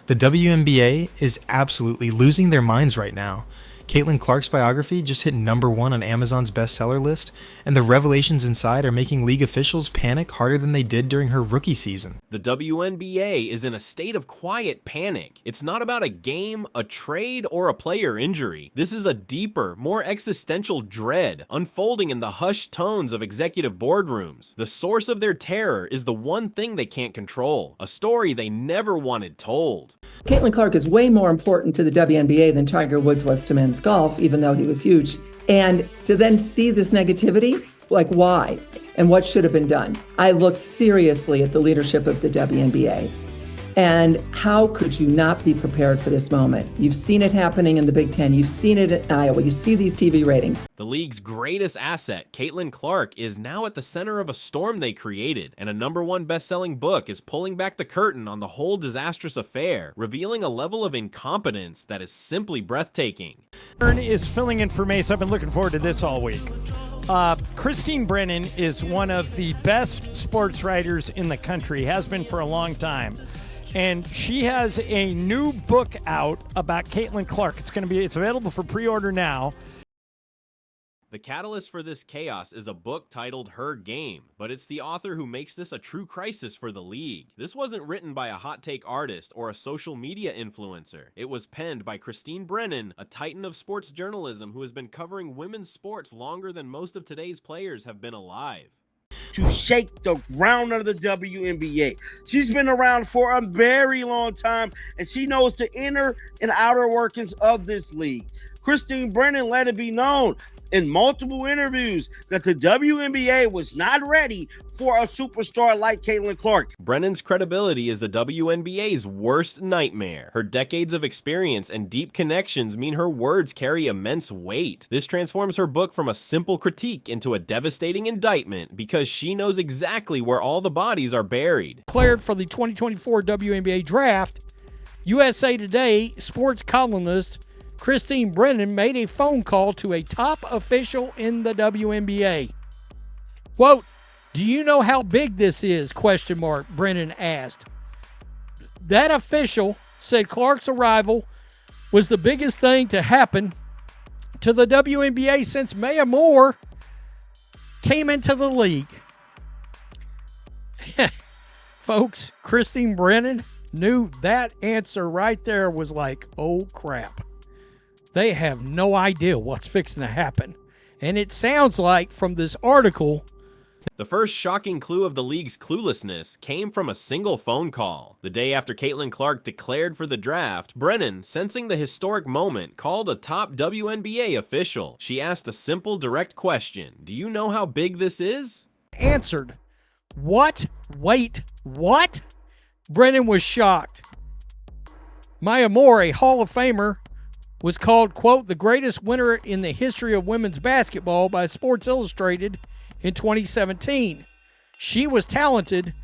The WNBA is absolutely losing their minds right now. Caitlin Clark's biography just hit #1 on Amazon's bestseller list, and the revelations inside are making league officials panic harder than they did during her rookie season. The WNBA is in a state of quiet panic. It's not about a game, a trade, or a player injury. This is a deeper, more existential dread unfolding in the hushed tones of executive boardrooms. The source of their terror is the one thing they can't control, a story they never wanted told. Caitlin Clark is way more important to the WNBA than Tiger Woods was to men's golf, even though he was huge. And to then see this negativity, like why and what should have been done? I looked seriously at the leadership of the WNBA. And how could you not be prepared for this moment? You've seen it happening in the Big Ten. You've seen it in Iowa. You see these TV ratings. The league's greatest asset, Caitlin Clark, is now at the center of a storm they created, and a #1 best-selling book is pulling back the curtain on the whole disastrous affair, revealing a level of incompetence that is simply breathtaking. Is filling in for Mace. I've been looking forward to this all week. Christine Brennan is one of the best sports writers in the country, has been for a long time. And she has a new book out about Caitlin Clark. It's available for pre-order now. The catalyst for this chaos is a book titled Her Game, but it's the author who makes this a true crisis for the league. This wasn't written by a hot take artist or a social media influencer. It was penned by Christine Brennan, a titan of sports journalism who has been covering women's sports longer than most of today's players have been alive. To shake the ground of the WNBA. She's been around for a very long time, and she knows the inner and outer workings of this league. Christine Brennan let it be known in multiple interviews that the WNBA was not ready for a superstar like Caitlin Clark. Brennan's credibility is the WNBA's worst nightmare. Her decades of experience and deep connections mean her words carry immense weight. This transforms her book from a simple critique into a devastating indictment because she knows exactly where all the bodies are buried. Declared for the 2024 WNBA draft, USA Today sports columnist Christine Brennan made a phone call to a top official in the WNBA. Quote, "Do you know how big this is?" Brennan asked. That official said Clark's arrival was the biggest thing to happen to the WNBA since Maya Moore came into the league. Folks, Christine Brennan knew that answer right there was like, oh crap. They have no idea what's fixing to happen. And it sounds like from this article, the first shocking clue of the league's cluelessness came from a single phone call. The day after Caitlin Clark declared for the draft, Brennan, sensing the historic moment, called a top WNBA official. She asked a simple, direct question. Do you know how big this is? Answered, what? Wait, what? Brennan was shocked. Maya Moore, a Hall of Famer, was called, quote, the greatest winner in the history of women's basketball by Sports Illustrated in 2017. She was talented,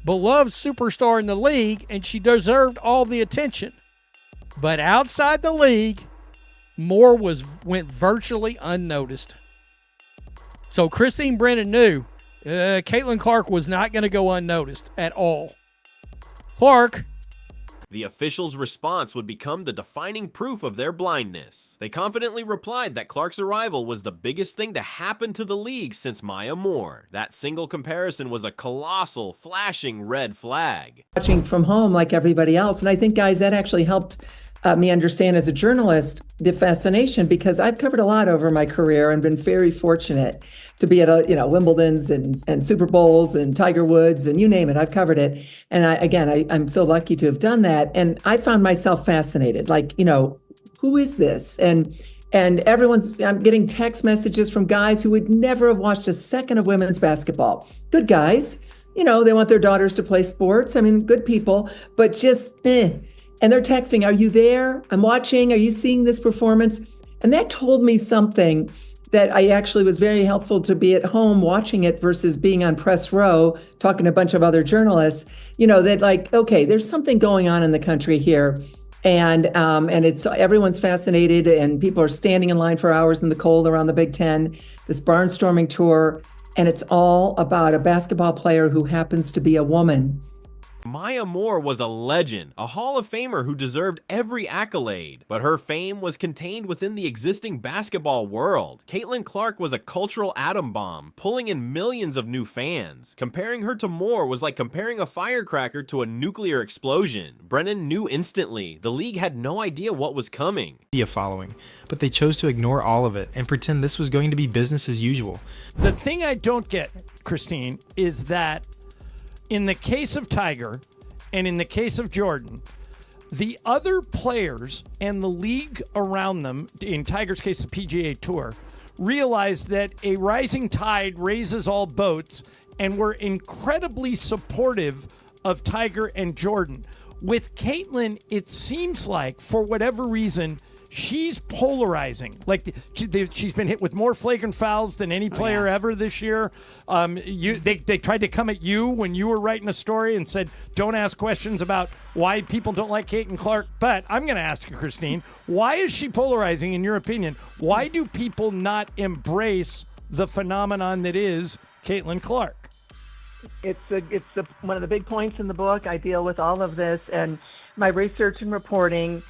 beloved superstar in the league, and she deserved all the attention. But outside the league, Moore went virtually unnoticed. So Christine Brennan knew Caitlin Clark was not going to go unnoticed at all. Clark, the officials' response would become the defining proof of their blindness. They confidently replied that Clark's arrival was the biggest thing to happen to the league since Maya Moore. That single comparison was a colossal, flashing red flag. Watching from home like everybody else. And I think, guys, that actually helped me understand as a journalist the fascination, because I've covered a lot over my career and been very fortunate to be at Wimbledon's and Super Bowls and Tiger Woods and you name it, I've covered it. And I'm so lucky to have done that. And I found myself fascinated, like, who is this? And I'm getting text messages from guys who would never have watched a second of women's basketball. Good guys, they want their daughters to play sports. I mean, good people, but just And they're texting, are you there? I'm watching. Are you seeing this performance? And that told me something that I actually was very helpful to be at home watching it versus being on press row, talking to a bunch of other journalists, that like, okay, there's something going on in the country here. And it's everyone's fascinated and people are standing in line for hours in the cold around the Big Ten, this barnstorming tour. And it's all about a basketball player who happens to be a woman. Maya Moore was a legend, a Hall of Famer who deserved every accolade, but her fame was contained within the existing basketball world. Caitlin Clark was a cultural atom bomb, pulling in millions of new fans. Comparing her to Moore was like comparing a firecracker to a nuclear explosion. Brennan knew instantly. The league had no idea what was coming. Following, but they chose to ignore all of it and pretend this was going to be business as usual. The thing I don't get, Christine, is that in the case of Tiger and in the case of Jordan, the other players and the league around them, in Tiger's case, the PGA Tour, realized that a rising tide raises all boats and were incredibly supportive of Tiger and Jordan. With Caitlin, it seems like, for whatever reason, she's polarizing. Like she's been hit with more flagrant fouls than any player ever this year. They tried to come at you when you were writing a story and said, don't ask questions about why people don't like Caitlin Clark. But I'm going to ask you, Christine, why is she polarizing in your opinion? Why do people not embrace the phenomenon that is Caitlin Clark? It's one of the big points in the book. I deal with all of this and my research and reporting.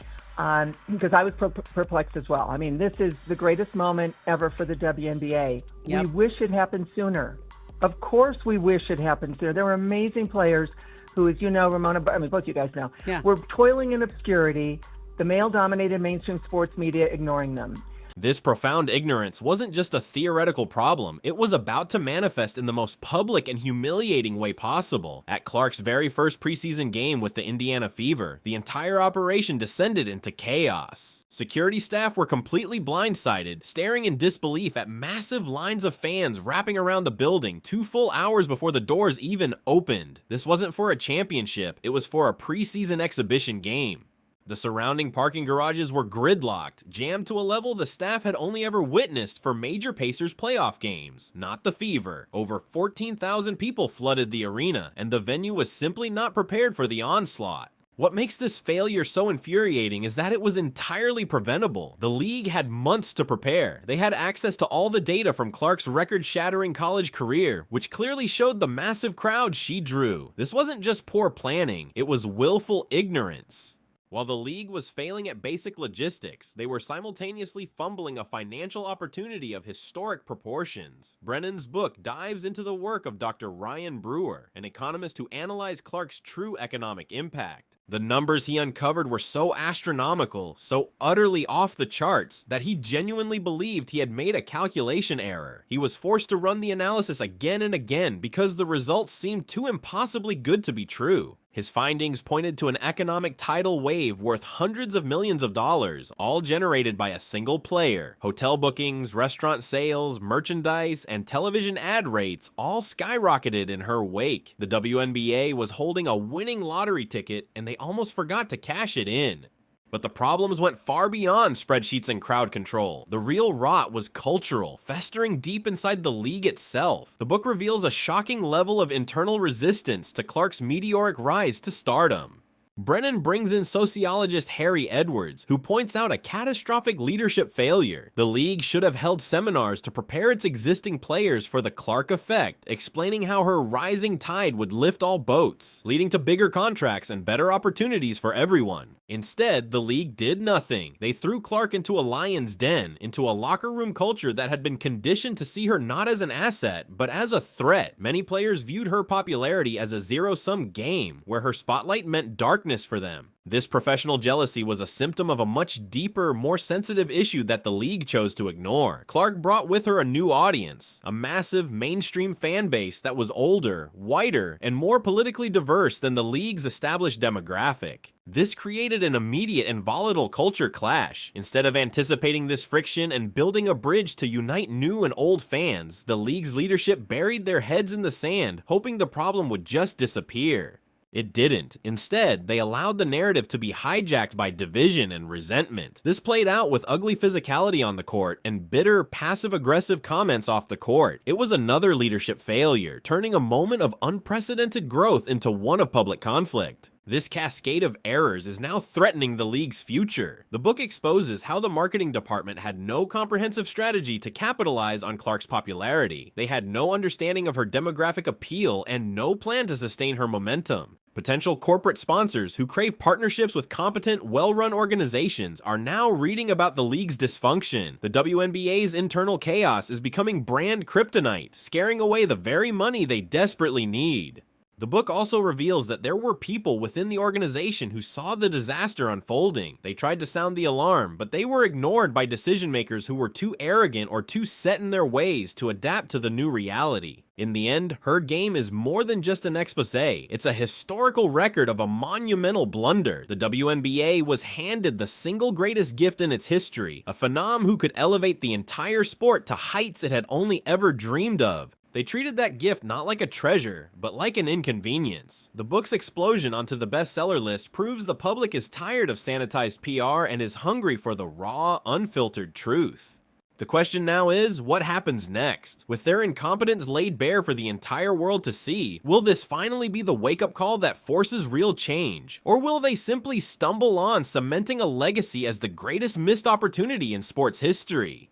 Because I was perplexed as well. I mean, this is the greatest moment ever for the WNBA. Yep. We wish it happened sooner. Of course we wish it happened sooner. There were amazing players who, as you know, Ramona, I mean, both you guys know, were toiling in obscurity, the male-dominated mainstream sports media ignoring them. This profound ignorance wasn't just a theoretical problem, it was about to manifest in the most public and humiliating way possible. At Clark's very first preseason game with the Indiana Fever, the entire operation descended into chaos. Security staff were completely blindsided, staring in disbelief at massive lines of fans wrapping around the building 2 full hours before the doors even opened. This wasn't for a championship, it was for a preseason exhibition game. The surrounding parking garages were gridlocked, jammed to a level the staff had only ever witnessed for major Pacers playoff games, not the Fever. Over 14,000 people flooded the arena, and the venue was simply not prepared for the onslaught. What makes this failure so infuriating is that it was entirely preventable. The league had months to prepare. They had access to all the data from Clark's record-shattering college career, which clearly showed the massive crowd she drew. This wasn't just poor planning, it was willful ignorance. While the league was failing at basic logistics, they were simultaneously fumbling a financial opportunity of historic proportions. Brennan's book dives into the work of Dr. Ryan Brewer, an economist who analyzed Clark's true economic impact. The numbers he uncovered were so astronomical, so utterly off the charts, that he genuinely believed he had made a calculation error. He was forced to run the analysis again and again because the results seemed too impossibly good to be true. His findings pointed to an economic tidal wave worth hundreds of millions of dollars, all generated by a single player. Hotel bookings, restaurant sales, merchandise, and television ad rates all skyrocketed in her wake. The WNBA was holding a winning lottery ticket, and they almost forgot to cash it in. But the problems went far beyond spreadsheets and crowd control. The real rot was cultural, festering deep inside the league itself. The book reveals a shocking level of internal resistance to Clark's meteoric rise to stardom. Brennan brings in sociologist Harry Edwards, who points out a catastrophic leadership failure. The league should have held seminars to prepare its existing players for the Clark effect, explaining how her rising tide would lift all boats, leading to bigger contracts and better opportunities for everyone. Instead, the league did nothing. They threw Clark into a lion's den, into a locker room culture that had been conditioned to see her not as an asset, but as a threat. Many players viewed her popularity as a zero-sum game, where her spotlight meant darkness for them. This professional jealousy was a symptom of a much deeper, more sensitive issue that the league chose to ignore. Clark brought with her a new audience, a massive mainstream fan base that was older, whiter, and more politically diverse than the league's established demographic. This created an immediate and volatile culture clash. Instead of anticipating this friction and building a bridge to unite new and old fans, the league's leadership buried their heads in the sand, hoping the problem would just disappear. It didn't. Instead, they allowed the narrative to be hijacked by division and resentment. This played out with ugly physicality on the court and bitter, passive-aggressive comments off the court. It was another leadership failure, turning a moment of unprecedented growth into one of public conflict. This cascade of errors is now threatening the league's future. The book exposes how the marketing department had no comprehensive strategy to capitalize on Clark's popularity. They had no understanding of her demographic appeal and no plan to sustain her momentum. Potential corporate sponsors who crave partnerships with competent, well-run organizations are now reading about the league's dysfunction. The WNBA's internal chaos is becoming brand kryptonite, scaring away the very money they desperately need. The book also reveals that there were people within the organization who saw the disaster unfolding. They tried to sound the alarm, but they were ignored by decision makers who were too arrogant or too set in their ways to adapt to the new reality. In the end, Her Game is more than just an expose. It's a historical record of a monumental blunder. The WNBA was handed the single greatest gift in its history, a phenom who could elevate the entire sport to heights it had only ever dreamed of. They treated that gift not like a treasure, but like an inconvenience. The book's explosion onto the bestseller list proves the public is tired of sanitized PR and is hungry for the raw, unfiltered truth. The question now is, what happens next? With their incompetence laid bare for the entire world to see, will this finally be the wake-up call that forces real change? Or will they simply stumble on, cementing a legacy as the greatest missed opportunity in sports history?